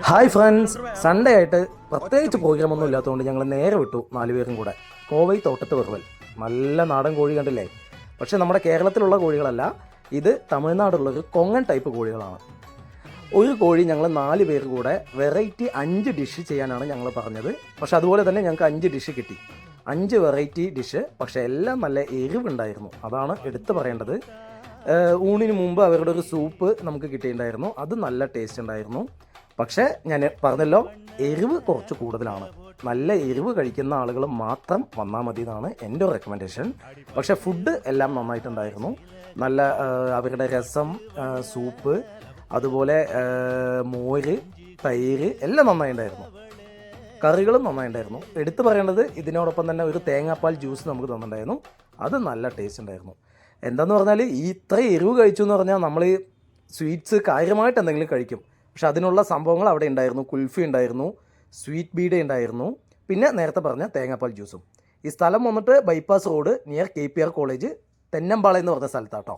Hi friends, Sunday ആയിട്ട് പ്രത്യേകിച്ച് പ്രോഗ്രാമൊന്നും ഇല്ലാത്തതുകൊണ്ട് ഞങ്ങൾ നേരെ വിട്ടു 4 പേരും കൂടെ കോവൈ തോട്ടത്ത് വെറുവൽ. നല്ല നാടൻ കോഴി കണ്ടില്ലേ? പക്ഷേ നമ്മുടെ കേരളത്തിലുള്ള കോഴികളല്ല, ഇത് തമിഴ്നാടുള്ളൊരു കൊങ്ങൻ ടൈപ്പ് കോഴികളാണ്. ഒരു കോഴി ഞങ്ങൾ 4 പേർ കൂടെ വെറൈറ്റി 5 ഡിഷ് ചെയ്യാനാണ് ഞങ്ങൾ പറഞ്ഞത്. പക്ഷെ അതുപോലെ തന്നെ ഞങ്ങൾക്ക് 5 ഡിഷ് കിട്ടി, 5 വെറൈറ്റി ഡിഷ്. പക്ഷേ എല്ലാം നല്ല എരിവുണ്ടായിരുന്നു, അതാണ് എടുത്തു പറയേണ്ടത്. ഊണിന് മുമ്പ് അവരുടെ ഒരു സൂപ്പ് നമുക്ക് കിട്ടിയിട്ടുണ്ടായിരുന്നു, അത് നല്ല ടേസ്റ്റ് ഉണ്ടായിരുന്നു. പക്ഷേ ഞാൻ പറഞ്ഞല്ലോ, എരിവ് കുറച്ച് കൂടുതലാണ്. നല്ല എരിവ് കഴിക്കുന്ന ആളുകൾ മാത്രം വന്നാൽ മതി എന്നാണ് എൻ്റെ ഒരു റെക്കമെൻഡേഷൻ. പക്ഷേ ഫുഡ് എല്ലാം നന്നായിട്ടുണ്ടായിരുന്നു. നല്ല അവരുടെ രസം, സൂപ്പ്, അതുപോലെ മോര്, തൈര് എല്ലാം നന്നായിട്ടുണ്ടായിരുന്നു. കറികളും നന്നായിട്ടുണ്ടായിരുന്നു. എടുത്തു പറയേണ്ടത്, ഇതിനോടൊപ്പം തന്നെ ഒരു തേങ്ങാപ്പാൽ ജ്യൂസ് നമുക്ക് തന്നിട്ടുണ്ടായിരുന്നു, അത് നല്ല ടേസ്റ്റ് ഉണ്ടായിരുന്നു. എന്താന്ന് പറഞ്ഞാൽ, ഈ ഇത്ര എരിവ് കഴിച്ചു എന്ന് പറഞ്ഞാൽ നമ്മൾ സ്വീറ്റ്സ് കാര്യമായിട്ട് എന്തെങ്കിലും കഴിക്കും. പക്ഷെ അതിനുള്ള സംഭവങ്ങൾ അവിടെ ഉണ്ടായിരുന്നു. കുൽഫി ഉണ്ടായിരുന്നു, സ്വീറ്റ് ബീഡ ഉണ്ടായിരുന്നു, പിന്നെ നേരത്തെ പറഞ്ഞ തേങ്ങാപ്പാൽ ജ്യൂസും. ഈ സ്ഥലം വന്നിട്ട് bypass road near KPR college, തെന്നമ്പാള എന്ന് പറഞ്ഞ സ്ഥലത്താട്ടോ.